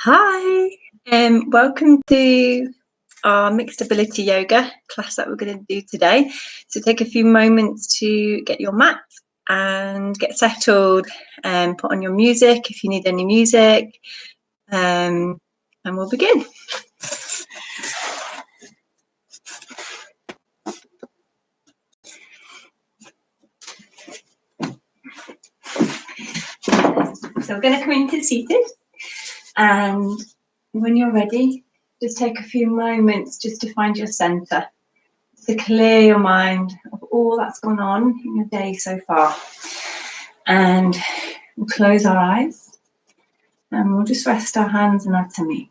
Hi, welcome to our mixed ability yoga class that we're going to do today. So take a few moments to get your mat and get settled and put on your music if you need any music, and we'll begin. So we're going to come into seated, and when you're ready, just take a few moments just to find your centre, to clear your mind of all that's gone on in your day so far. And we'll close our eyes and we'll just rest our hands on our tummy.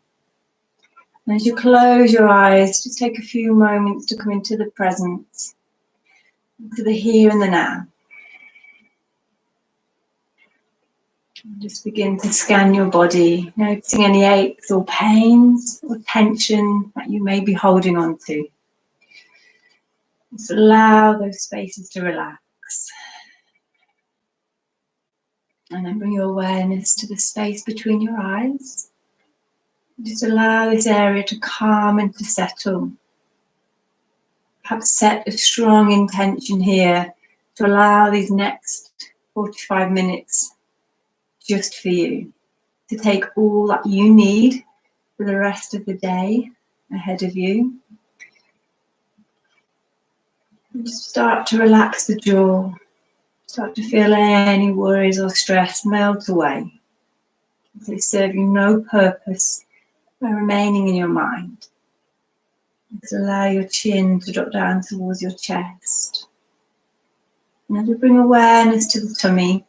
And as you close your eyes, just take a few moments to come into the present, to the here and the now. And just begin to scan your body, noticing any aches or pains or tension that you may be holding on to. Just allow those spaces to relax. And then bring your awareness to the space between your eyes. Just allow this area to calm and to settle. Perhaps set a strong intention here to allow these next 45 minutes just for you, to take all that you need for the rest of the day ahead of you. And just start to relax the jaw, start to feel any worries or stress melt away. They serve you no purpose by remaining in your mind. Just allow your chin to drop down towards your chest. And as we bring awareness to the tummy,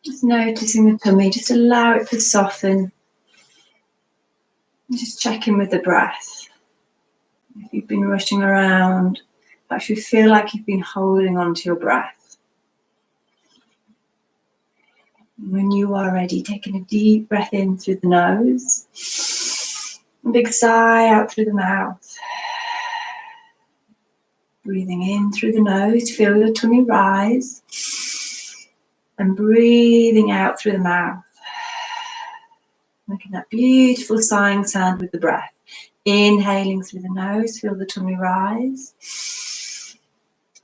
just noticing the tummy, just allow it to soften. And just check in with the breath. If you've been rushing around, actually feel like you've been holding on to your breath. And when you are ready, taking a deep breath in through the nose. A big sigh out through the mouth. Breathing in through the nose, feel your tummy rise. And breathing out through the mouth. Making that beautiful sighing sound with the breath. Inhaling through the nose, feel the tummy rise.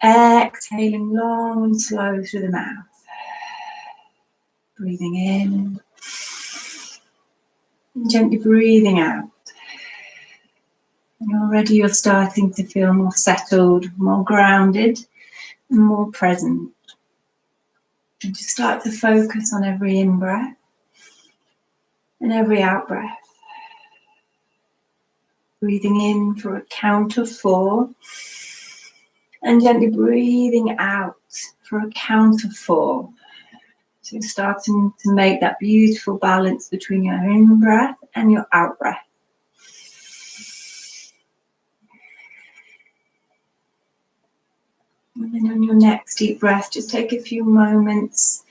Exhaling long and slow through the mouth. Breathing in. And gently breathing out. And already you're starting to feel more settled, more grounded, and more present. And just start to focus on every in-breath and every out-breath. Breathing in for a count of 4. And gently breathing out for a count of 4. So starting to make that beautiful balance between your in-breath and your out-breath. And then on your next deep breath, just take a few moments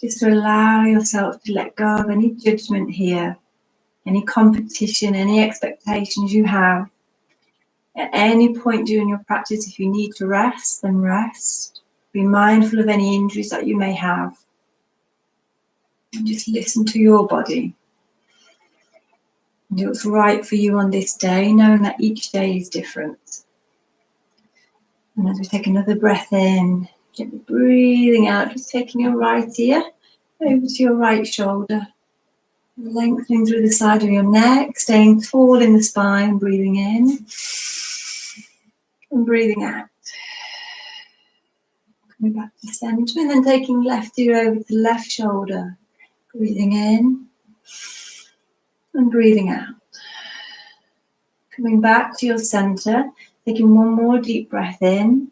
just to allow yourself to let go of any judgment here, any competition, any expectations you have. At any point during your practice, if you need to rest, then rest. Be mindful of any injuries that you may have. And just listen to your body. And do what's right for you on this day, knowing that each day is different. And as we take another breath in, gently breathing out, just taking your right ear over to your right shoulder. Lengthening through the side of your neck, staying tall in the spine, breathing in. And breathing out. Coming back to center and then taking left ear over to left shoulder. Breathing in and breathing out. Coming back to your center, taking one more deep breath in.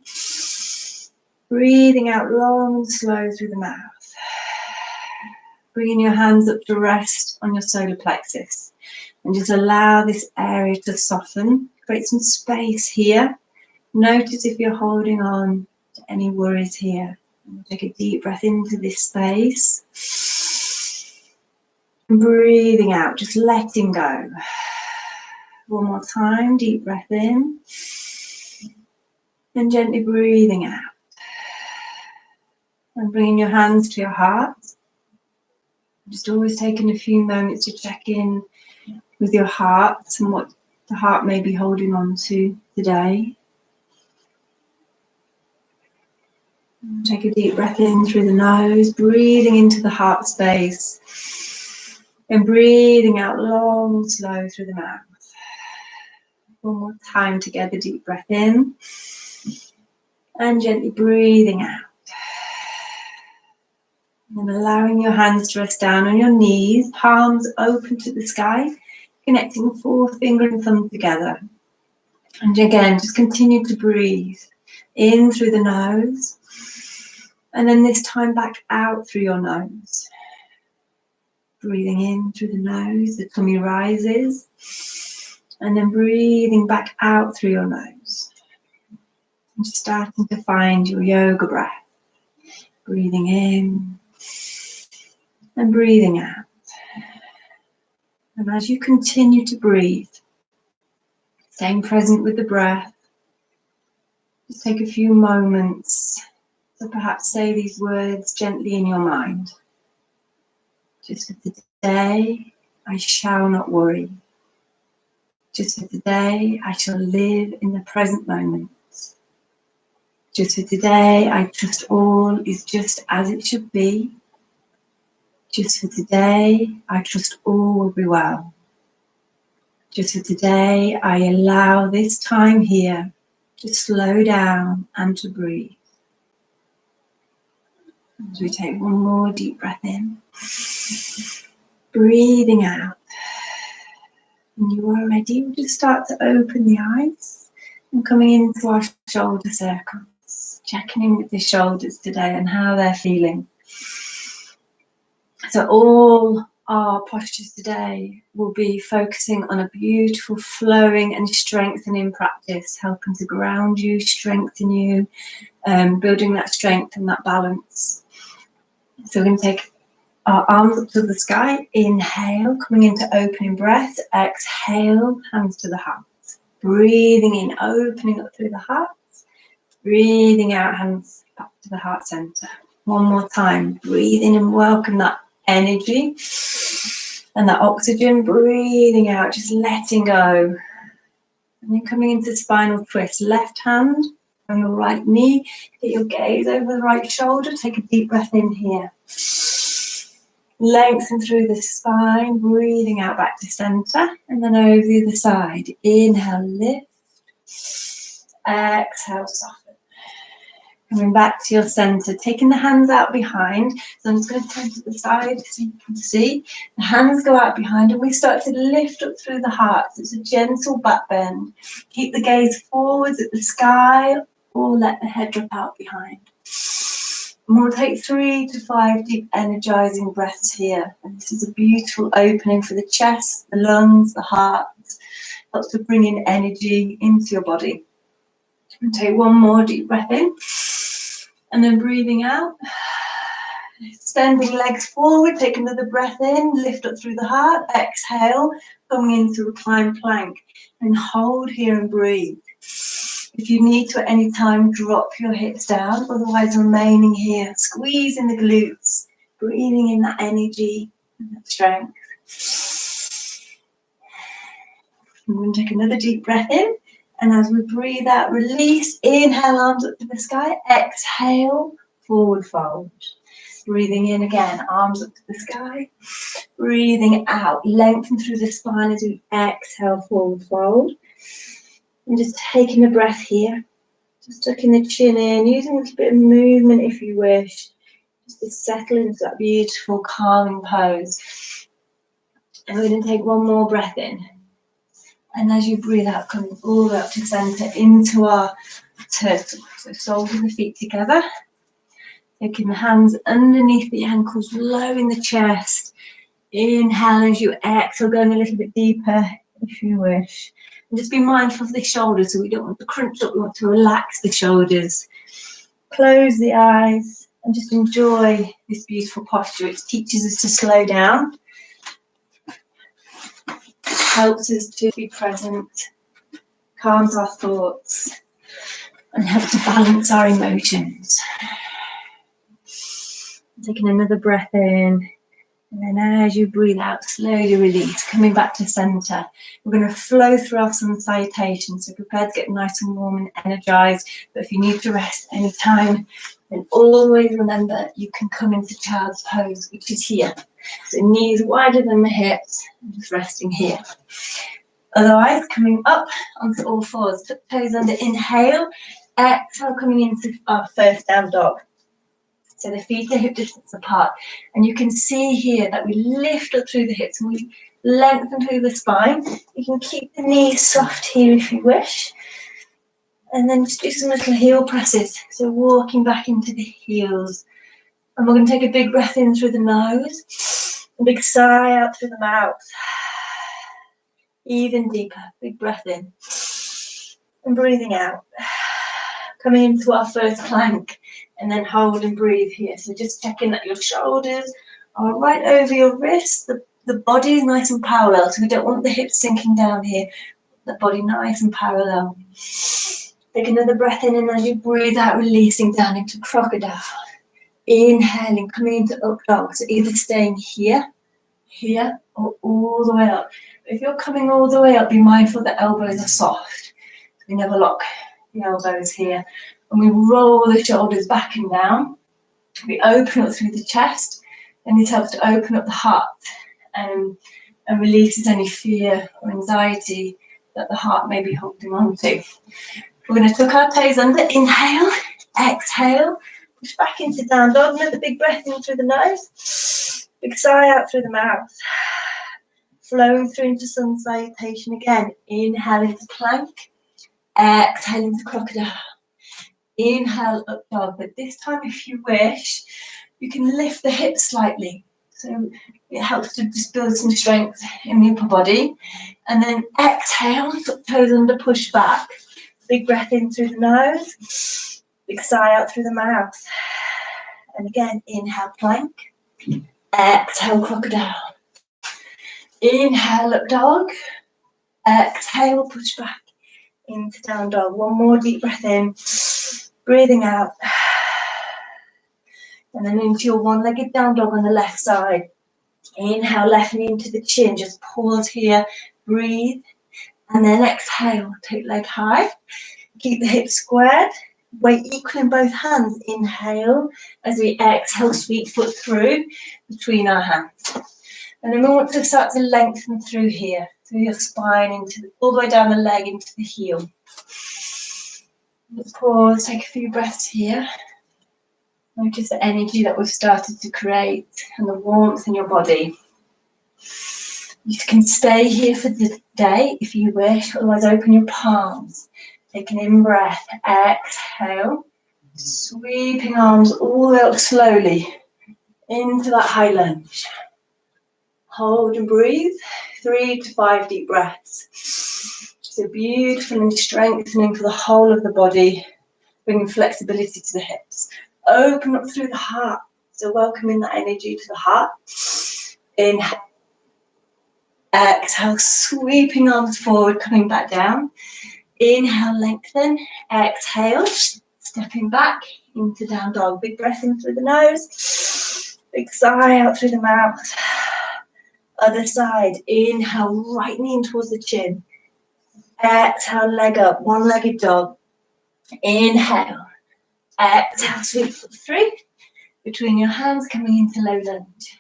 Breathing out long and slow through the mouth. Bringing your hands up to rest on your solar plexus. And just allow this area to soften. Create some space here. Notice if you're holding on to any worries here. And take a deep breath into this space. And breathing out, just letting go. One more time, deep breath in. And gently breathing out. And bringing your hands to your heart. Just always taking a few moments to check in with your heart and what the heart may be holding on to today. Take a deep breath in through the nose, breathing into the heart space, and breathing out long, slow through the mouth. One more time together, deep breath in, and gently breathing out. And allowing your hands to rest down on your knees, palms open to the sky, connecting forefinger and thumb together. And again, just continue to breathe in through the nose, and then this time back out through your nose. Breathing in through the nose, the tummy rises, and then breathing back out through your nose. And just starting to find your yoga breath. Breathing in and breathing out. And as you continue to breathe, staying present with the breath, just take a few moments to perhaps say these words gently in your mind. Just for today, I shall not worry. Just for today, I shall live in the present moment. Just for today, I trust all is just as it should be. Just for today, I trust all will be well. Just for today, I allow this time here to slow down and to breathe. As we take one more deep breath in, breathing out. When you are ready, we'll just start to open the eyes and coming into our shoulder circles, checking in with the shoulders today and how they're feeling. So all our postures today will be focusing on a beautiful flowing and strengthening practice, helping to ground you, strengthen you, building that strength and that balance. So we're going to take our arms up to the sky, inhale, coming into opening breath, exhale, hands to the heart. Breathing in, opening up through the heart, breathing out, hands back to the heart center. One more time, breathe in and welcome that energy and that oxygen, breathing out, just letting go. And then coming into spinal twist, left hand on your right knee, get your gaze over the right shoulder, take a deep breath in here. Lengthen through the spine, breathing out back to center, and then over the other side. Inhale, lift, exhale, soften. Coming back to your center, taking the hands out behind. So I'm just going to turn to the side so you can see. The hands go out behind and we start to lift up through the heart. So it's a gentle back bend. Keep the gaze forwards at the sky or let the head drop out behind. And we'll take 3 to 5 deep energizing breaths here. And this is a beautiful opening for the chest, the lungs, the heart. Helps to bring in energy into your body. And take one more deep breath in. And then breathing out. Extending legs forward. Take another breath in. Lift up through the heart. Exhale. Coming into reclined plank. And hold here and breathe. If you need to at any time, drop your hips down. Otherwise, remaining here. Squeezing the glutes. Breathing in that energy and that strength. I'm going to take another deep breath in. And as we breathe out, release. Inhale, arms up to the sky. Exhale, forward fold. Breathing in again, arms up to the sky. Breathing out, lengthen through the spine as we exhale, forward fold. And just taking a breath here. Just tucking the chin in, using a little bit of movement if you wish. Just to settle into that beautiful calming pose. And we're going to take one more breath in. And as you breathe out, coming all the way up to center into our turtle. So soles and the feet together. Taking the hands underneath the ankles, low in the chest. Inhale as you exhale, going a little bit deeper if you wish. And just be mindful of the shoulders, so we don't want to crunch up, we want to relax the shoulders. Close the eyes and just enjoy this beautiful posture. It teaches us to slow down. Helps us to be present, calms our thoughts, and helps to balance our emotions. Taking another breath in, And then as you breathe out, slowly release, coming back to center. We're going to flow through our sun salutation, so prepare to get nice and warm and energized. But if you need to rest anytime, then always remember you can come into child's pose, which is here. So knees wider than the hips, and just resting here. Otherwise, coming up onto all fours, tuck toes under, inhale, exhale, coming into our first down dog. So the feet are hip distance apart. And you can see here that we lift up through the hips and we lengthen through the spine. You can keep the knees soft here if you wish. And then just do some little heel presses. So walking back into the heels. And we're going to take a big breath in through the nose. A big sigh out through the mouth. Even deeper. Big breath in. And breathing out. Coming into our first plank. And then hold and breathe here. So just checking that your shoulders are right over your wrists. The body is nice and parallel. So we don't want the hips sinking down here. The body nice and parallel. Take another breath in, and as you breathe out, releasing down into crocodile. Inhaling, coming into up dog. So either staying here, or all the way up. If you're coming all the way up, be mindful the elbows are soft. We never lock the elbows here. And we roll the shoulders back and down. We open up through the chest, and this helps to open up the heart and releases any fear or anxiety that the heart may be holding on to. We're going to tuck our toes under, inhale, exhale, push back into down dog, another big breath in through the nose, big sigh out through the mouth, flowing through into sun salutation again, inhale into plank, exhale into crocodile. Inhale, up dog, but this time if you wish, you can lift the hips slightly. So it helps to just build some strength in the upper body. And then exhale, tuck toes under, push back. Big breath in through the nose, big sigh out through the mouth. And again, inhale, plank. Exhale, crocodile. Inhale, up dog. Exhale, push back into down dog. One more deep breath in. Breathing out. And then into your one-legged down dog on the left side. Inhale, left knee into the chin. Just pause here. Breathe. And then exhale. Take leg high. Keep the hips squared. Weight equal in both hands. Inhale. As we exhale, sweep foot through between our hands. And then we want to start to lengthen through here. Through your spine, all the way down the leg into the heel. Let's pause, take a few breaths here. Notice the energy that we've started to create and the warmth in your body. You can stay here for the day if you wish, otherwise open your palms. Take an in-breath, exhale, sweeping arms all the way up slowly into that high lunge. Hold and breathe, 3 to 5 deep breaths. So beautiful and strengthening for the whole of the body, bringing flexibility to the hips. Open up through the heart, so welcoming that energy to the heart. Inhale, exhale, sweeping arms forward, coming back down. Inhale, lengthen, exhale, stepping back into down dog. Big breath in through the nose, big sigh out through the mouth. Other side, inhale, right knee in towards the chin. Exhale, leg up, one-legged dog. Inhale, exhale, sweep foot through. Between your hands, coming into low lunge.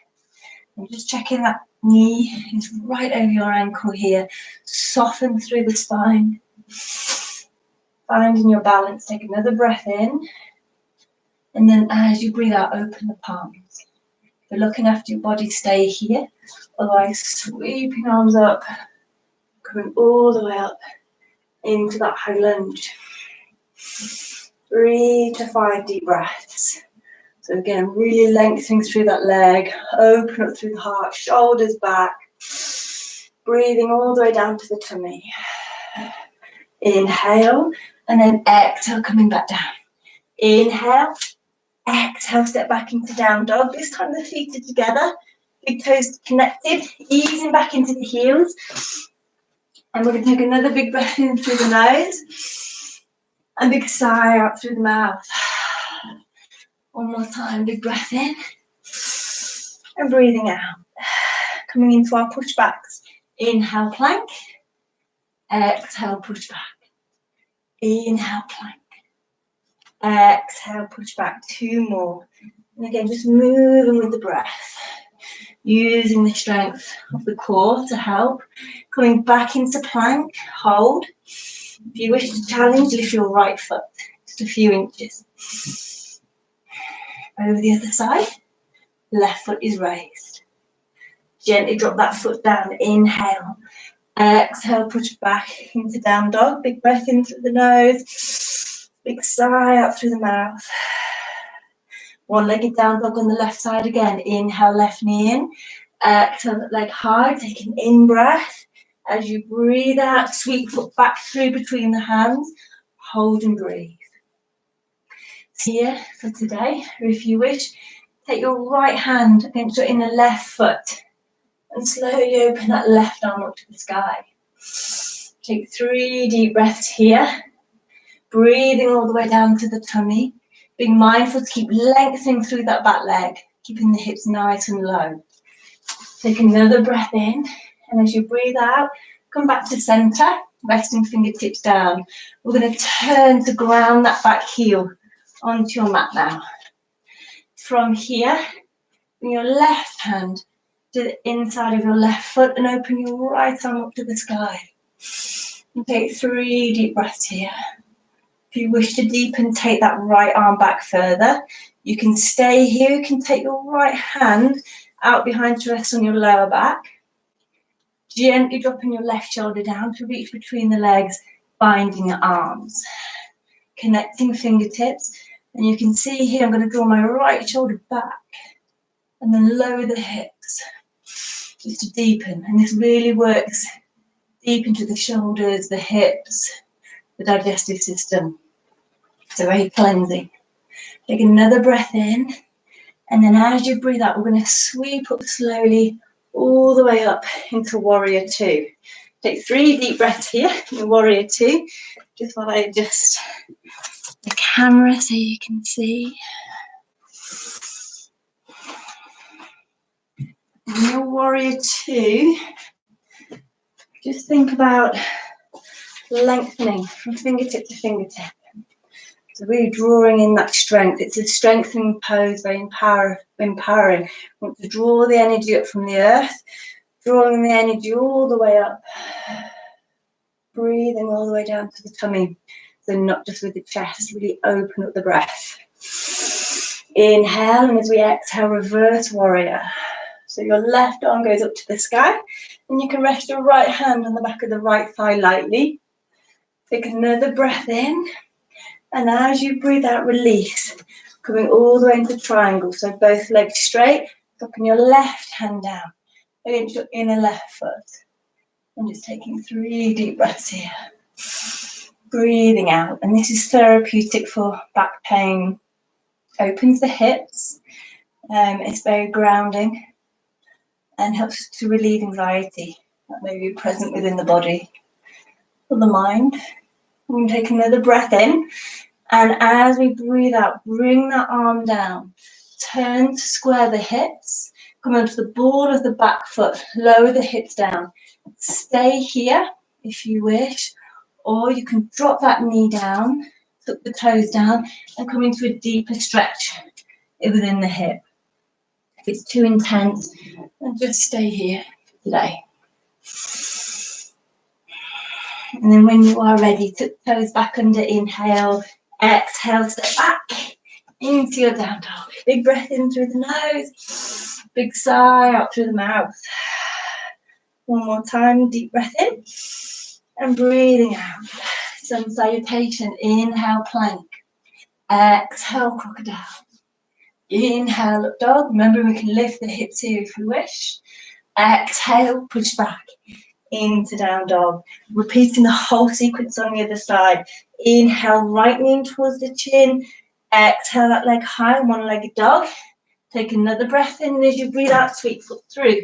And just checking that knee is right over your ankle here. Soften through the spine. Finding your balance, take another breath in. And then as you breathe out, open the palms. If you're looking after your body, stay here. Otherwise, sweeping arms up, coming all the way up into that high lunge. 3 to 5 deep breaths. So again, really lengthening through that leg, open up through the heart, shoulders back, breathing all the way down to the tummy. Inhale, and then exhale, coming back down. Inhale, exhale, step back into down dog. This time the feet are together, big toes connected, easing back into the heels. And we're going to take another big breath in through the nose, and big sigh out through the mouth. One more time, big breath in, And breathing out. Coming into our pushbacks. Inhale, plank. Exhale, push back. Inhale, plank. Exhale, push back. 2 more. And again, just moving with the breath. Using the strength of the core to help. Coming back into plank. Hold. If you wish to challenge, lift your right foot just a few inches. Over the other side. Left foot is raised. Gently drop that foot down. Inhale. Exhale, push back into down dog. Big breath in through the nose. Big sigh out through the mouth. One-legged down dog on the left side again. Inhale, left knee in. Exhale, leg high. Take an in-breath. As you breathe out, sweep foot back through between the hands. Hold and breathe. Here for today, or if you wish, take your right hand against your inner left foot. And slowly open that left arm up to the sky. Take 3 deep breaths here. Breathing all the way down to the tummy. Being mindful to keep lengthening through that back leg. Keeping the hips nice and low. Take another breath in. And as you breathe out, come back to center. Resting fingertips down. We're going to turn to ground that back heel onto your mat now. From here, bring your left hand to the inside of your left foot and open your right arm up to the sky. And take 3 deep breaths here. If you wish to deepen, take that right arm back further. You can stay here. You can take your right hand out behind to rest on your lower back. Gently dropping your left shoulder down to reach between the legs, binding your arms. Connecting fingertips. And you can see here, I'm going to draw my right shoulder back and then lower the hips. Just to deepen, and this really works deep into the shoulders, the hips, the digestive system. So very cleansing. Take another breath in, and then as you breathe out, we're going to sweep up slowly all the way up into Warrior 2. Take 3 deep breaths here in Warrior 2, just while I adjust the camera so you can see. In your Warrior 2, just think about lengthening from fingertip to fingertip. So really drawing in that strength. It's a strengthening pose, very empowering. I want to draw the energy up from the earth, drawing the energy all the way up. Breathing all the way down to the tummy. So not just with the chest, really open up the breath. Inhale, and as we exhale, reverse warrior. So your left arm goes up to the sky, and you can rest your right hand on the back of the right thigh lightly. Take another breath in, and as you breathe out, release, coming all the way into triangle. So both legs straight, dropping your left hand down against your inner left foot. And just taking 3 deep breaths here. Breathing out, and this is therapeutic for back pain. Opens the hips, it's very grounding and helps to relieve anxiety that may be present within the body. For the mind, we can take another breath in, and as we breathe out, bring that arm down. Turn to square the hips, come onto the ball of the back foot, lower the hips down. Stay here if you wish, or you can drop that knee down, tuck the toes down, and come into a deeper stretch within the hip. If it's too intense, then just stay here today. And then when you are ready, tuck toes back under, inhale, exhale, step back into your down dog. Big breath in through the nose, big sigh out through the mouth. One more time, deep breath in, and breathing out. Sun salutation, inhale, plank, exhale, crocodile. Inhale, up dog. Remember, we can lift the hips here if we wish. Exhale, push back into down dog. Repeating the whole sequence on the other side. Inhale, right knee towards the chin. Exhale, that leg high, one-legged dog. Take another breath in, and as you breathe out, sweep foot through.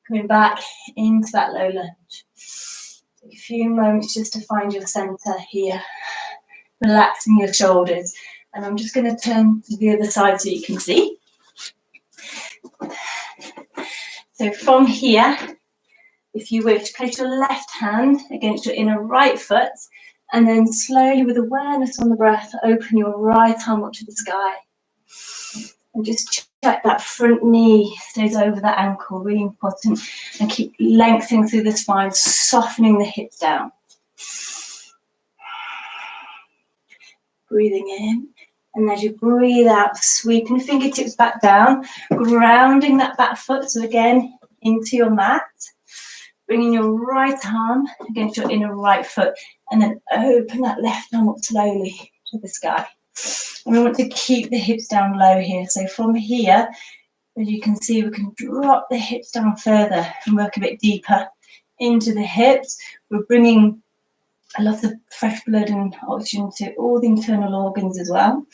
Coming back into that low lunge. Take a few moments just to find your center here. Relaxing your shoulders. And I'm just going to turn to the other side so you can see. So from here, if you wish, place your left hand against your inner right foot, and then slowly, with awareness on the breath, open your right arm up to the sky. And just check that front knee stays over that ankle, really important. And keep lengthening through the spine, softening the hips down. Breathing in. And as you breathe out, sweeping the fingertips back down, grounding that back foot, so again, into your mat. Bringing your right arm against your inner right foot, and then open that left arm up slowly to the sky. And we want to keep the hips down low here. So from here, as you can see, we can drop the hips down further and work a bit deeper into the hips. We're bringing a lot of fresh blood and oxygen to all the internal organs as well.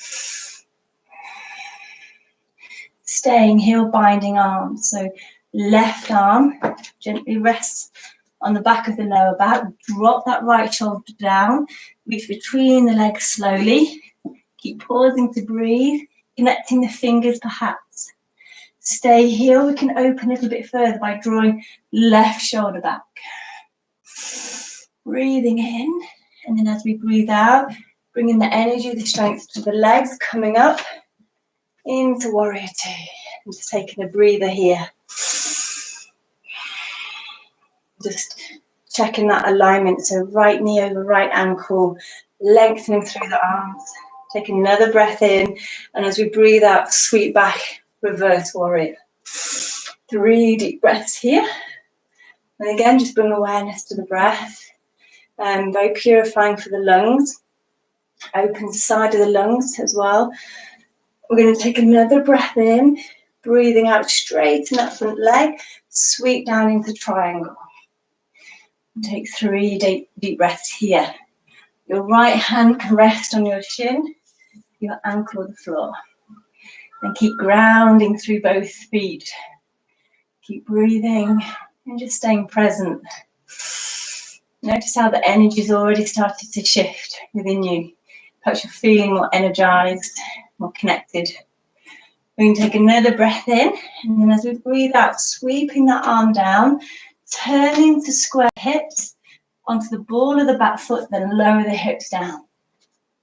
Staying here, binding arms. So left arm gently rests on the back of the lower back. Drop that right shoulder down. Reach between the legs slowly. Keep pausing to breathe. Connecting the fingers perhaps. Stay here. We can open a little bit further by drawing left shoulder back. Breathing in. And then as we breathe out, bringing the energy, the strength to the legs, coming up into warrior two. And just taking a breather here. Just checking that alignment. So right knee over right ankle, lengthening through the arms. Taking another breath in. And as we breathe out, sweep back, reverse warrior. 3 deep breaths here. And again, just bring awareness to the breath. Very purifying for the lungs. Open side of the lungs as well. We're going to take another breath in. Breathing out, straighten that front leg. Sweep down into triangle. Take 3 deep breaths here. Your right hand can rest on your shin, your ankle on the floor. And keep grounding through both feet. Keep breathing and just staying present. Notice how the energy's already started to shift within you. Perhaps you're feeling more energized, more connected. We can take another breath in, and then as we breathe out, sweeping that arm down, turning to square hips onto the ball of the back foot, then lower the hips down.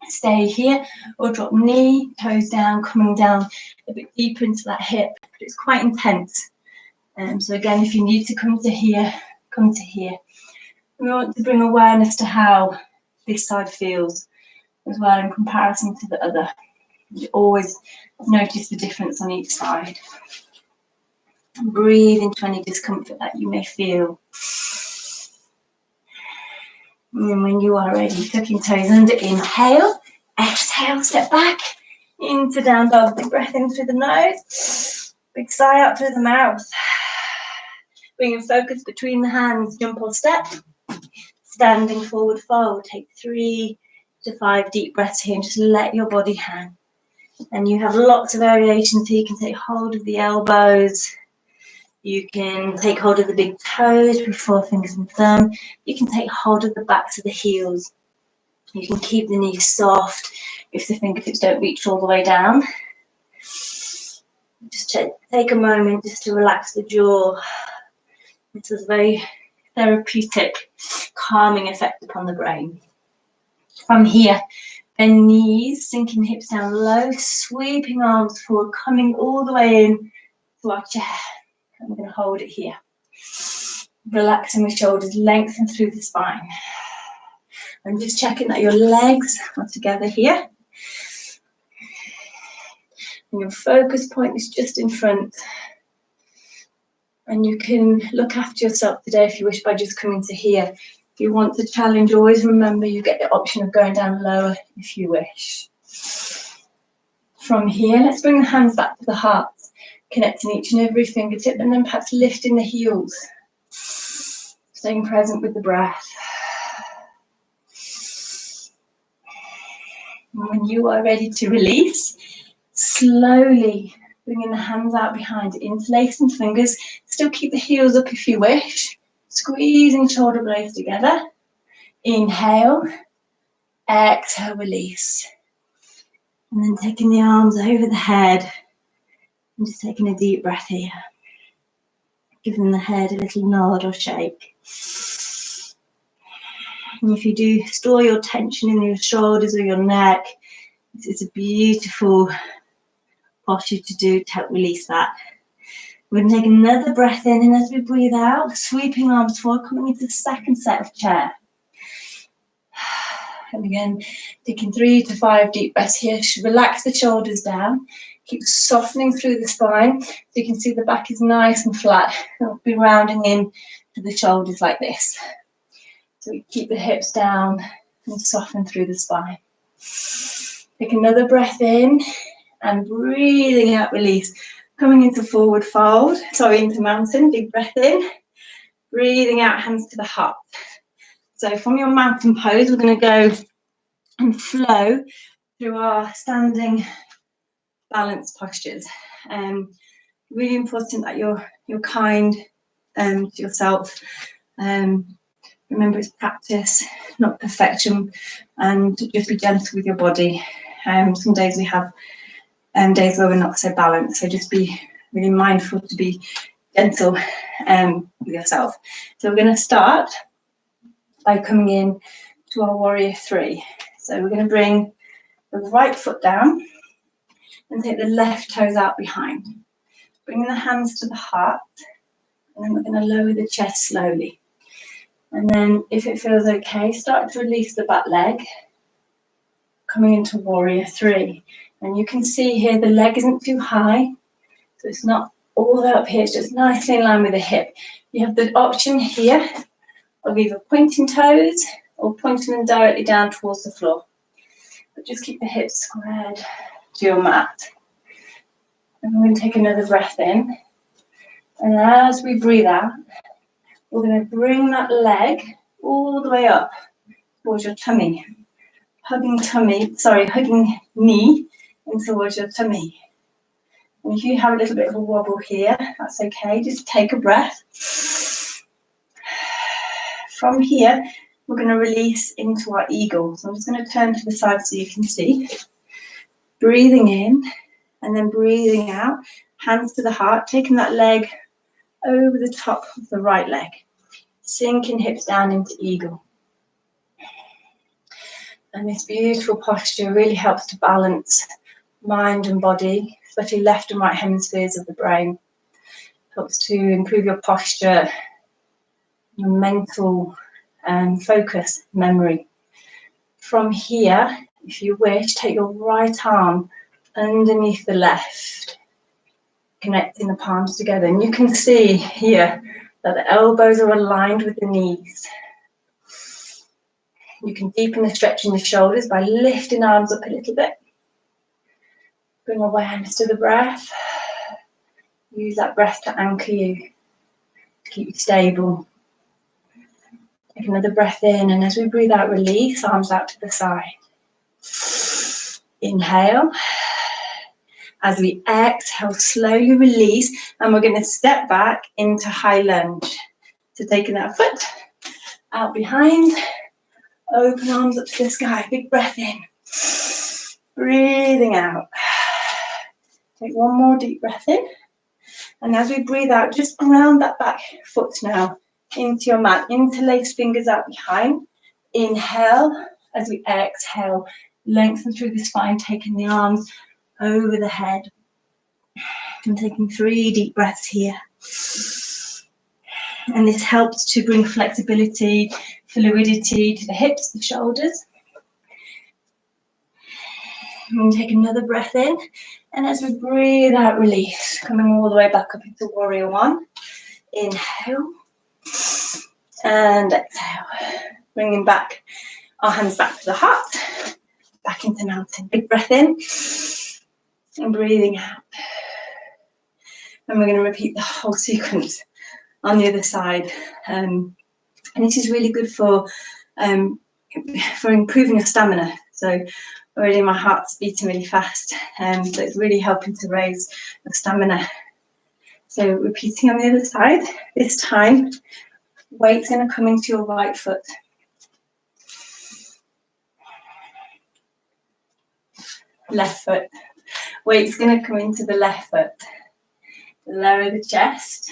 Stay here, or drop knee, toes down, coming down a bit deeper into that hip, but it's quite intense. So again, if you need to come to here, come to here. We want to bring awareness to how this side feels as well in comparison to the other. You always notice the difference on each side. Breathe into any discomfort that you may feel. And when you are ready, tucking toes under, inhale, exhale, step back into down dog. Big breath in through the nose, big sigh out through the mouth. Bringing focus between the hands, jump or step. Standing forward fold, take 3 to 5 deep breaths here and just let your body hang. And you have lots of variations here. You can take hold of the elbows. You can take hold of the big toes with 4 fingers and thumb. You can take hold of the backs of the heels. You can keep the knees soft if the fingertips don't reach all the way down. Just take a moment just to relax the jaw. This is a very therapeutic, calming effect upon the brain. From here, bend knees, sinking hips down low, sweeping arms forward, coming all the way in to our chair. I'm going to hold it here. Relaxing the shoulders, lengthen through the spine. I'm just checking that your legs are together here. And your focus point is just in front. And you can look after yourself today if you wish by just coming to here. If you want to challenge, always remember you get the option of going down lower if you wish. From here, let's bring the hands back to the heart, connecting each and every fingertip, and then perhaps lifting the heels. Staying present with the breath. And when you are ready to release, slowly bringing the hands out behind, interlacing fingers. Still keep the heels up if you wish. Squeezing shoulder blades together. Inhale. Exhale, release. And then taking the arms over the head. And just taking a deep breath here. giving the head a little nod or shake. And if you do store your tension in your shoulders or your neck, this is a beautiful posture to do to help release that. We're going to take another breath in, and as we breathe out, sweeping arms forward, coming into the second set of chair. And again, taking 3 to 5 deep breaths here. Relax the shoulders down. Keep softening through the spine so you can see the back is nice and flat. We'll be rounding in to the shoulders like this. So we keep the hips down and soften through the spine. Take another breath in and breathing out, release. Coming into forward fold, into mountain, big breath in. Breathing out, hands to the heart. So from your mountain pose, we're going to go and flow through our standing balance postures. Really important that you're kind to yourself. Remember, it's practice, not perfection, and just be gentle with your body. Some days we have days where we're not so balanced, so just be really mindful to be gentle with yourself. So we're going to start by coming in to our warrior 3. So we're going to bring the right foot down and take the left toes out behind. Bringing the hands to the heart, and then we're going to lower the chest slowly. And then if it feels okay, start to release the back leg, coming into warrior 3. And you can see here the leg isn't too high, so it's not all the way up here, it's just nicely in line with the hip. You have the option here of either pointing toes or pointing them directly down towards the floor. But just keep the hips squared to your mat. And we're going to take another breath in. And as we breathe out, we're going to bring that leg all the way up towards your tummy. Hugging knee in towards your tummy. And if you have a little bit of a wobble here, that's okay. Just take a breath. From here, we're going to release into our eagle. So I'm just going to turn to the side so you can see. Breathing in and then breathing out. Hands to the heart, taking that leg over the top of the right leg. Sinking hips down into eagle. And this beautiful posture really helps to balance mind and body, especially left and right hemispheres of the brain. Helps to improve your posture, your mental focus, memory. From here, if you wish, take your right arm underneath the left, connecting the palms together. And you can see here that the elbows are aligned with the knees. You can deepen the stretch in the shoulders by lifting arms up a little bit. Bring awareness to the breath. Use that breath to anchor you, to keep you stable. Take another breath in, and as we breathe out, release, arms out to the side. Inhale. As we exhale, slowly release, and we're going to step back into high lunge. So taking that foot out behind, open arms up to the sky, big breath in. Breathing out. Take one more deep breath in. And as we breathe out, just ground that back foot now into your mat. Interlace fingers out behind. Inhale. As we exhale, lengthen through the spine, taking the arms over the head. And taking 3 deep breaths here. And this helps to bring flexibility, fluidity to the hips, the shoulders. And take another breath in. And as we breathe out, release. Coming all the way back up into warrior 1. Inhale. And exhale. Bringing back our hands back to the heart. Back into mountain. Big breath in. And breathing out. And we're going to repeat the whole sequence on the other side. And this is really good for improving your stamina. So already my heart's beating really fast. So it's really helping to raise the stamina. So repeating on the other side. This time, weight's going to come into your right foot. Left foot. Weight's going to come into the left foot. Lower the chest.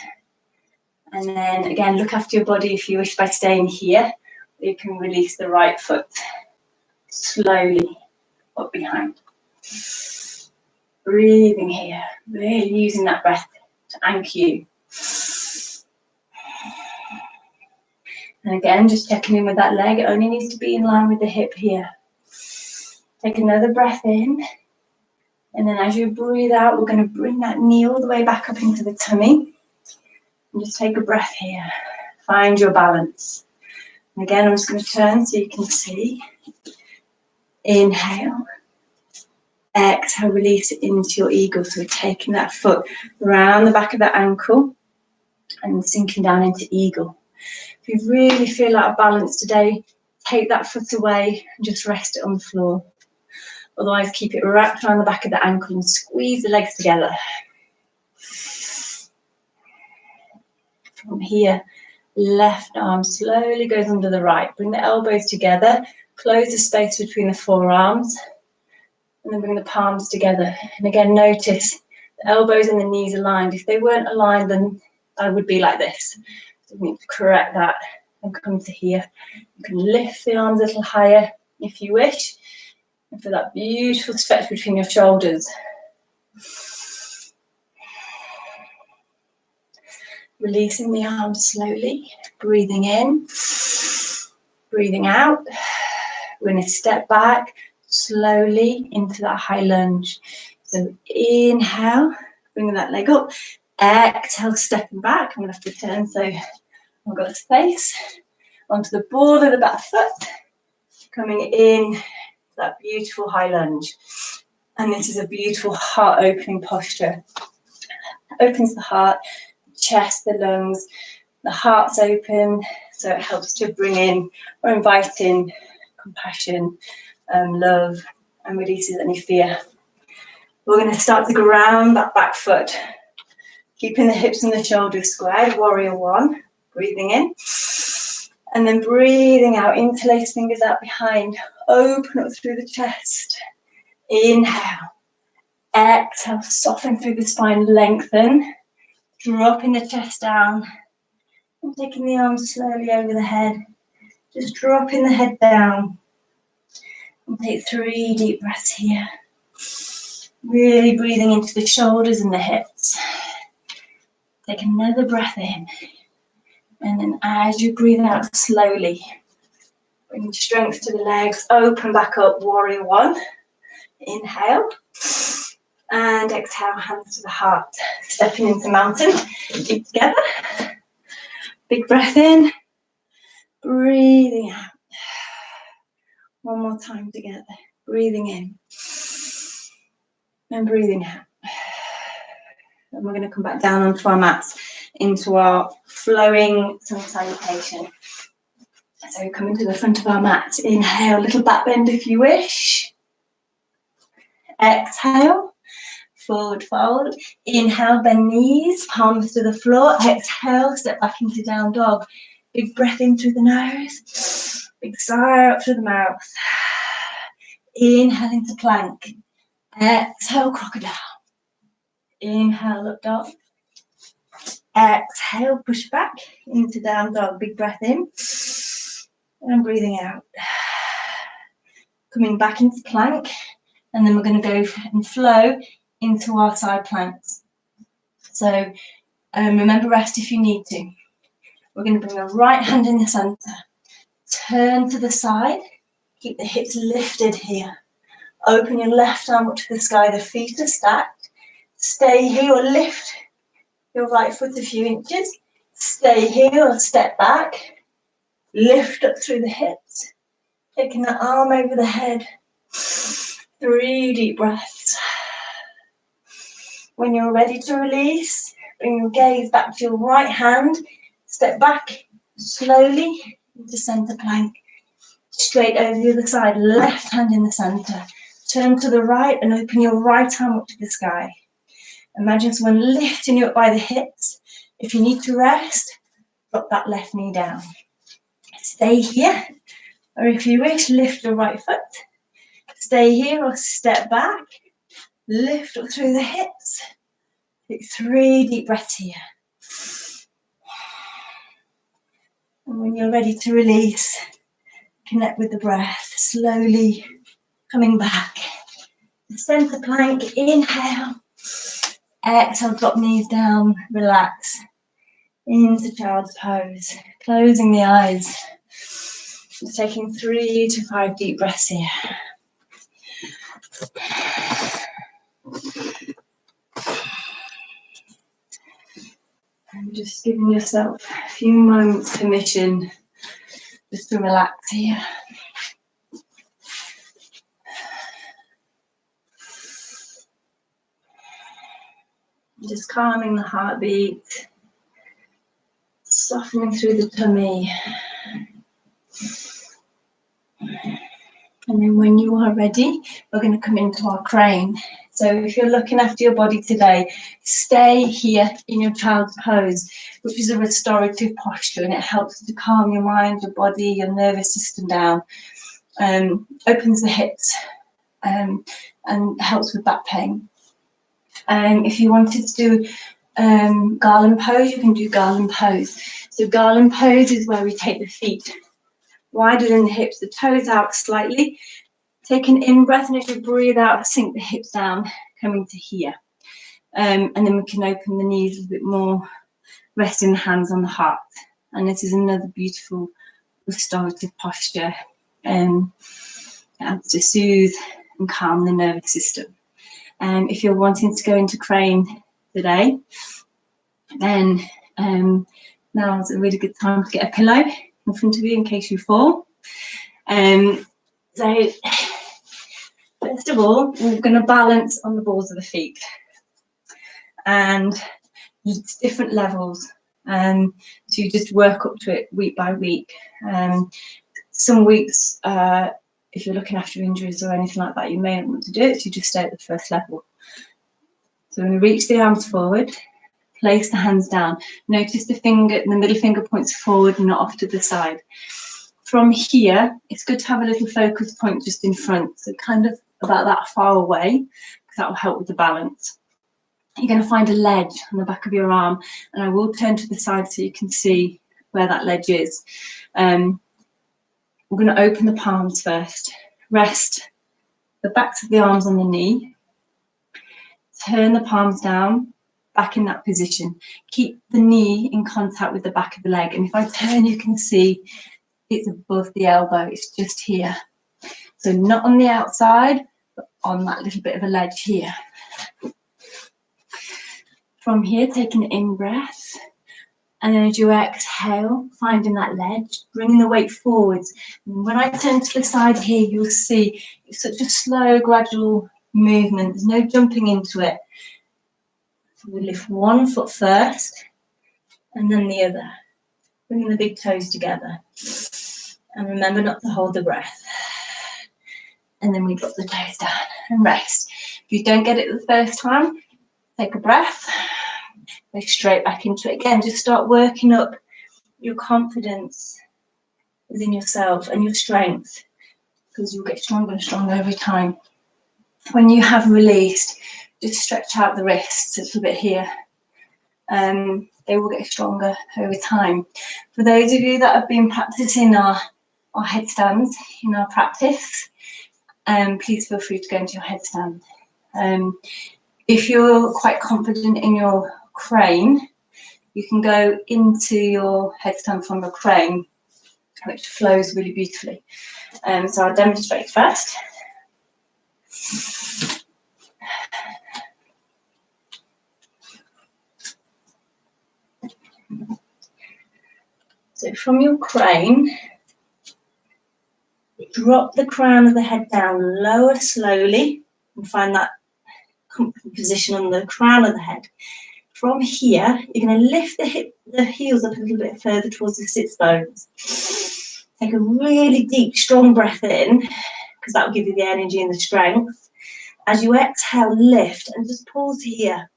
And then again, look after your body if you wish by staying here. You can release the right foot slowly up behind. Breathing here, really using that breath to anchor you. And again, just checking in with that leg. It only needs to be in line with the hip here. Take another breath in. And then as you breathe out, we're going to bring that knee all the way back up into the tummy. And just take a breath here. Find your balance. And again, I'm just going to turn so you can see. Inhale. Exhale, release it into your eagle. So we're taking that foot around the back of that ankle and sinking down into eagle. If you really feel out of balance today, take that foot away and just rest it on the floor. Otherwise, keep it wrapped around the back of the ankle and squeeze the legs together. From here, left arm slowly goes under the right. Bring the elbows together, close the space between the forearms, and then bring the palms together. And again, notice the elbows and the knees aligned. If they weren't aligned, then I would be like this. So we need to correct that and come to here. You can lift the arms a little higher if you wish. And feel that beautiful stretch between your shoulders. Releasing the arms slowly, breathing in, breathing out. We're going to step back slowly into that high lunge. So inhale, bringing that leg up. Exhale, stepping back. I'm going to have to turn so I've got space. Onto the ball of the back foot. Coming in, that beautiful high lunge. And this is a beautiful heart opening posture. Opens the heart, chest, the lungs, the heart's open, so it helps to bring in or invite in compassion, love, and releases any fear. We're going to start to ground that back foot, keeping the hips and the shoulders squared, warrior one, breathing in, and then breathing out, interlace fingers out behind, open up through the chest, inhale, exhale, soften through the spine, lengthen, dropping the chest down, and taking the arms slowly over the head, just dropping the head down, and take 3 deep breaths here. Really breathing into the shoulders and the hips. Take another breath in. And then as you breathe out slowly, bring strength to the legs, open back up, warrior one. Inhale. And exhale, hands to the heart. Stepping into mountain. Feet together. Big breath in. Breathing out. One more time together. Breathing in. And breathing out. And we're going to come back down onto our mats into our flowing sun salutation. So coming to the front of our mat. Inhale, little back bend if you wish. Exhale, forward fold. Inhale, bend knees, palms to the floor. Exhale, step back into down dog. Big breath in through the nose. Big sigh out through the mouth. Inhale into plank. Exhale, crocodile. Inhale, up dog. Exhale, push back into down dog. Big breath in. And breathing out. Coming back into plank. And then we're going to go and flow into our side planks. So remember, rest if you need to. We're going to bring our right hand in the center. Turn to the side. Keep the hips lifted here. Open your left arm up to the sky. The feet are stacked. Stay here or lift your right foot a few inches. Stay here or step back. Lift up through the hips. Taking the arm over the head. 3 deep breaths. When you're ready to release, bring your gaze back to your right hand. Step back slowly into center plank. Straight over the other side. Left hand in the center. Turn to the right and open your right arm up to the sky. Imagine someone lifting you up by the hips. If you need to rest, drop that left knee down. Stay here, or if you wish, lift your right foot. Stay here or step back. Lift up through the hips. Take 3 deep breaths here. And when you're ready to release, connect with the breath, slowly coming back. The center plank, inhale. Exhale, drop knees down, relax. Into child's pose. Closing the eyes. Just taking 3 to 5 deep breaths here. And just giving yourself a few moments permission just to relax here. Just calming the heartbeat, softening through the tummy. And then when you are ready, we're going to come into our crane. So if you're looking after your body today, stay here in your child's pose, which is a restorative posture, and it helps to calm your mind, your body, your nervous system down, opens the hips, and helps with back pain. If you wanted to do garland pose, you can do garland pose. So garland pose is where we take the feet wider than the hips, the toes out slightly. Take an in-breath, and as you breathe out, sink the hips down, coming to here. And then we can open the knees a little bit more, resting the hands on the heart. And this is another beautiful restorative posture to soothe and calm the nervous system. If you're wanting to go into crane today, then now is a really good time to get a pillow in front of you in case you fall. So first of all, we're going to balance on the balls of the feet, and it's different levels, so you just work up to it week by week. Some weeks, if you're looking after injuries or anything like that, you may not want to do it, so you just stay at the first level. So when we reach the arms forward, place the hands down. Notice the middle finger points forward, not off to the side. From here, it's good to have a little focus point just in front, so kind of about that far away, because that will help with the balance. You're going to find a ledge on the back of your arm, and I will turn to the side so you can see where that ledge is. We're going to open the palms first. Rest the backs of the arms on the knee. Turn the palms down, back in that position. Keep the knee in contact with the back of the leg, and if I turn, you can see it's above the elbow, it's just here. So not on the outside, but on that little bit of a ledge here. From here, take an in-breath, and then as you exhale, finding that ledge, bringing the weight forwards. And when I turn to the side here, you'll see it's such a slow, gradual movement. There's no jumping into it. So we lift one foot first, and then the other, bringing the big toes together. And remember not to hold the breath. And then we drop the toes down and rest. If you don't get it the first time, take a breath, go straight back into it again. Just start working up your confidence within yourself and your strength, because you'll get stronger and stronger every time. When you have released, just stretch out the wrists a little bit here. They will get stronger over time. For those of you that have been practicing our headstands in our practice, please feel free to go into your headstand. If you're quite confident in your crane, you can go into your headstand from the crane, which flows really beautifully. So I'll demonstrate first. So from your crane, drop the crown of the head down, lower slowly, and find that comfortable position on the crown of the head. From here, you're going to lift the heels up a little bit further towards the sits bones. Take a really deep, strong breath in, because that will give you the energy and the strength. As you exhale, lift, and just pause here.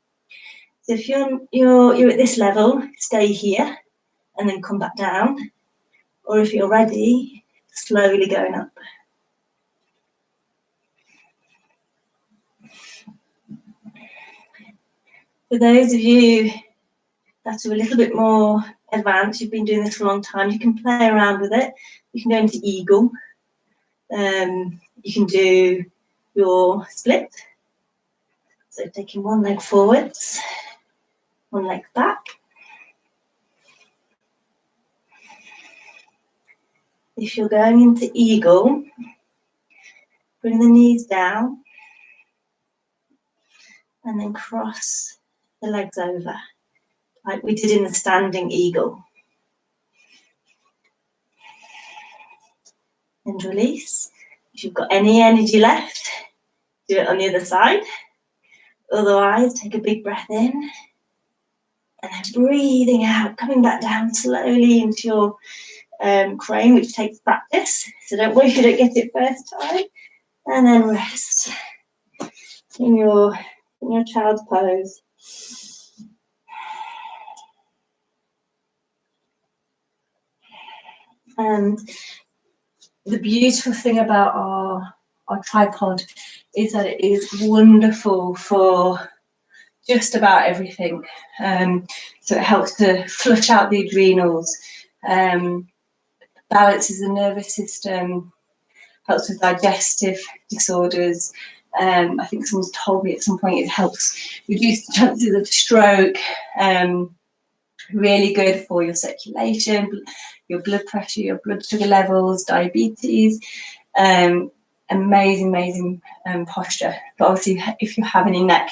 So if you're at this level, stay here, and then come back down. Or if you're ready, slowly going up. For those of you that are a little bit more advanced, you've been doing this for a long time, you can play around with it. You can go into eagle. You can do your split. So taking one leg forwards, one leg back. If you're going into eagle, bring the knees down and then cross the legs over, like we did in the standing eagle. And release. If you've got any energy left, do it on the other side. Otherwise, take a big breath in and then breathing out, coming back down slowly into your crane, which takes practice. So don't worry if you don't get it first time. And then rest in your child's pose. And the beautiful thing about our tripod is that it is wonderful for just about everything. So it helps to flush out the adrenals, balances the nervous system, helps with digestive disorders. I think someone's told me at some point it helps reduce the chances of stroke. Really good for your circulation, your blood pressure, your blood sugar levels, diabetes. Amazing posture. But obviously, if you have any neck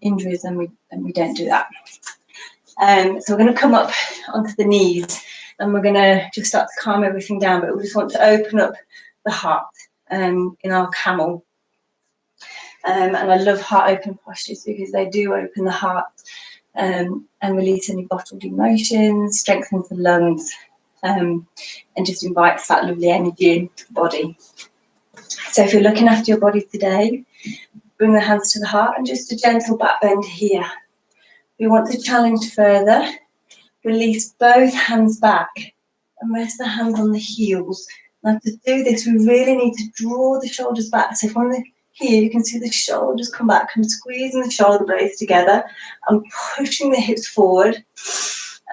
injuries, then we don't do that. So we're going to come up onto the knees, and we're going to just start to calm everything down. But we just want to open up the heart in our camel. And I love heart open postures because they do open the heart and release any bottled emotions, strengthens the lungs, and just invites that lovely energy into the body. So if you're looking after your body today, bring the hands to the heart and just a gentle back bend here. We want to challenge further. Release both hands back and rest the hands on the heels. Now to do this, we really need to draw the shoulders back. So from here, you can see the shoulders come back and squeezing the shoulder blades together and pushing the hips forward.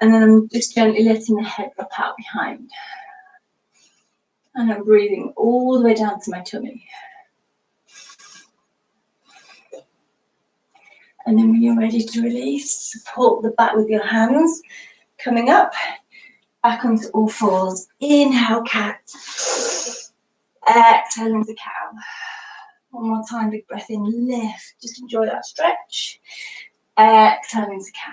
And then I'm just gently letting the head drop out behind. And I'm breathing all the way down to my tummy. And then when you're ready to release, support the back with your hands. Coming up, back onto all fours. Inhale, cat. Exhale into cow. One more time, big breath in, lift. Just enjoy that stretch. Exhale into cow.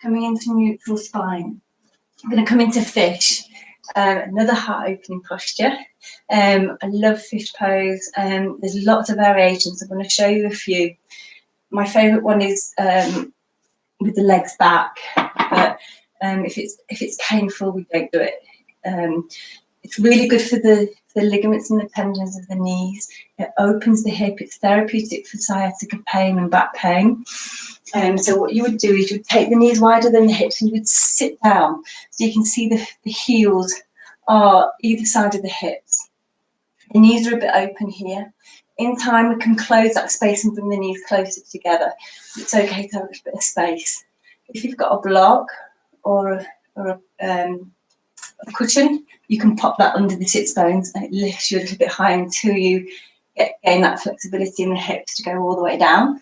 Coming into neutral spine. I'm going to come into fish. Another heart opening posture. I love fish pose. There's lots of variations. I'm going to show you a few. My favourite one is with the legs back, but if it's painful, we don't do it. It's really good for the ligaments and the tendons of the knees. It opens the hip. It's therapeutic for sciatica pain and back pain. So what you would do is you would take the knees wider than the hips and you would sit down so you can see the heels are either side of the hips. The knees are a bit open here. In time, we can close that space and bring the knees closer together. It's okay to have a bit of space. If you've got a block or a cushion, you can pop that under the sits bones and it lifts you a little bit higher until you gain that flexibility in the hips to go all the way down.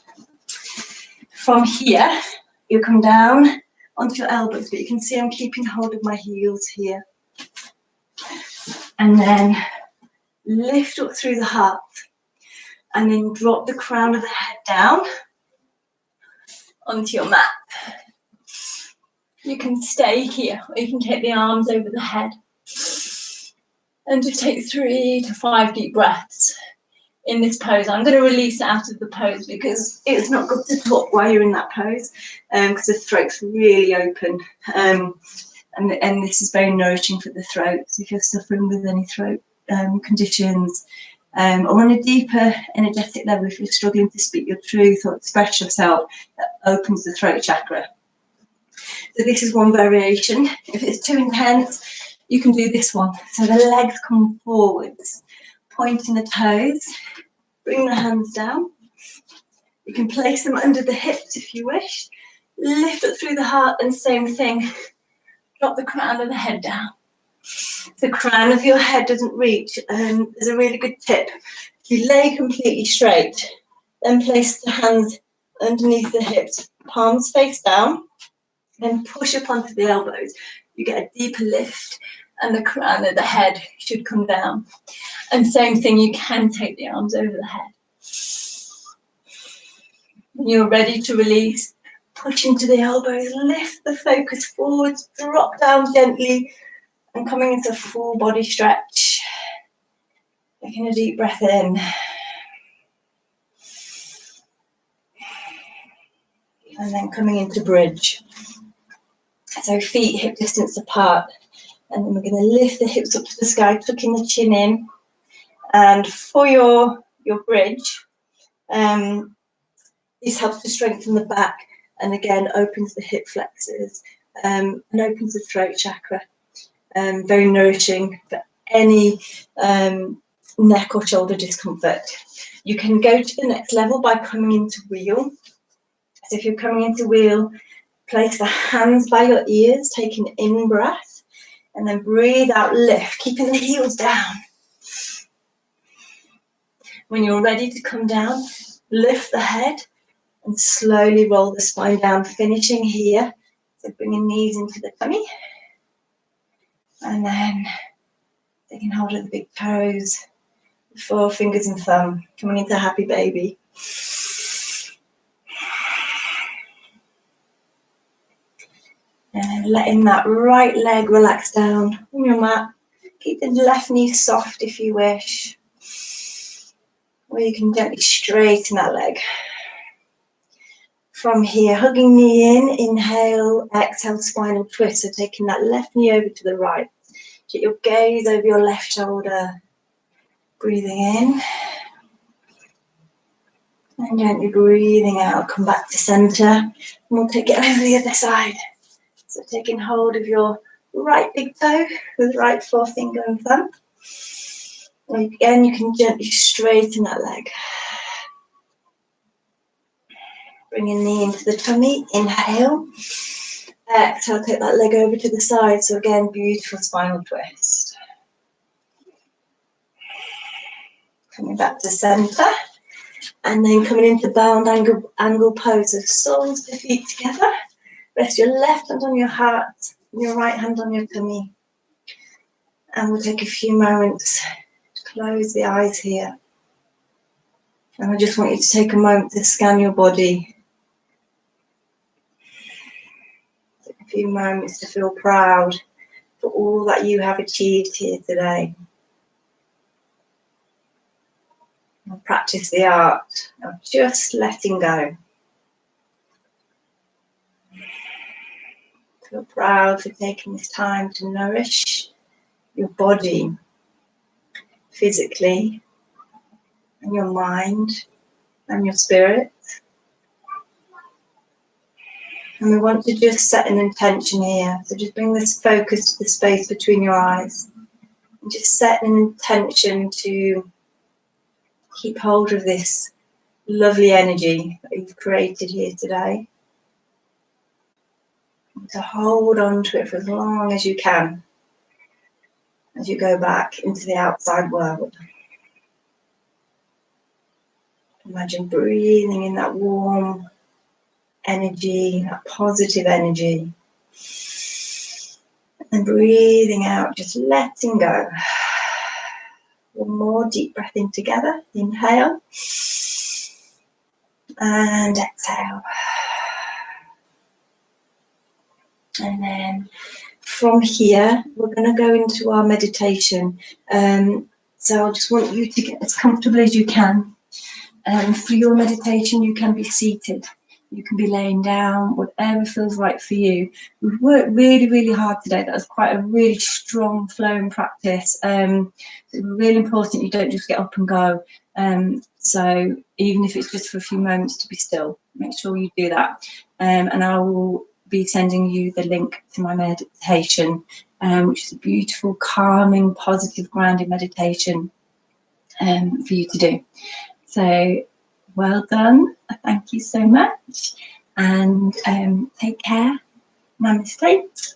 From here, you come down onto your elbows, but you can see I'm keeping hold of my heels here. And then lift up through the heart. And then drop the crown of the head down onto your mat. You can stay here, or you can take the arms over the head. And just take 3 to 5 deep breaths in this pose. I'm going to release out of the pose because it's not good to talk while you're in that pose, because the throat's really open. And this is very nourishing for the throat. So if you're suffering with any throat conditions, or on a deeper energetic level, if you're struggling to speak your truth or express yourself, that opens the throat chakra. So this is one variation. If it's too intense, you can do this one. So the legs come forwards, pointing the toes, bring the hands down. You can place them under the hips if you wish. Lift up through the heart, and same thing. Drop the crown of the head down. The crown of your head doesn't reach, and there's a really good tip. If you lay completely straight, then place the hands underneath the hips, palms face down, then push up onto the elbows. You get a deeper lift, and the crown of the head should come down. And same thing, you can take the arms over the head. When you're ready to release, push into the elbows, lift the focus forwards, drop down gently, and coming into full body stretch. Taking a deep breath in. And then coming into bridge. So feet hip distance apart. And then we're going to lift the hips up to the sky, tucking the chin in. And for your bridge, this helps to strengthen the back and again opens the hip flexors and opens the throat chakra. Very nourishing for any neck or shoulder discomfort. You can go to the next level by coming into wheel. So if you're coming into wheel, place the hands by your ears, take an in breath, and then breathe out, lift, keeping the heels down. When you're ready to come down, lift the head and slowly roll the spine down, finishing here. So bringing knees into the tummy. And then taking hold of the big toes, the forefingers and thumb, coming into happy baby. And letting that right leg relax down on your mat. Keep the left knee soft if you wish. Or you can gently straighten that leg. From here, hugging knee in, inhale, exhale, spinal twist. So taking that left knee over to the right. Get your gaze over your left shoulder. Breathing in. And gently breathing out, come back to center. And we'll take it over the other side. So taking hold of your right big toe with right forefinger and thumb. And again, you can gently straighten that leg. Bringing knee into the tummy, inhale. Exhale, take that leg over to the side. So again, beautiful spinal twist. Coming back to center. And then coming into bound angle pose. So soles to feet together. Rest your left hand on your heart, and your right hand on your tummy. And we'll take a few moments to close the eyes here. And I just want you to take a moment to scan your body. Take a few moments to feel proud for all that you have achieved here today. And practice the art of just letting go. Feel proud for taking this time to nourish your body physically, and your mind, and your spirit. And we want to just set an intention here. So just bring this focus to the space between your eyes. And just set an intention to keep hold of this lovely energy that you've created here today. And to hold on to it for as long as you can as you go back into the outside world. Imagine breathing in that warm energy, that positive energy. And breathing out, just letting go. One more deep breath in together. Inhale. And exhale. And then from here, we're going to go into our meditation. So I just want you to get as comfortable as you can. For your meditation, you can be seated. You can be laying down, whatever feels right for you. We've worked really, really hard today. That was quite a really strong flowing practice. It's really important you don't just get up and go. So even if it's just for a few moments to be still, make sure you do that. And I will be sending you the link to my meditation, which is a beautiful, calming, positive, grounding meditation for you to do. So well done. Thank you so much. and take care. Namaste.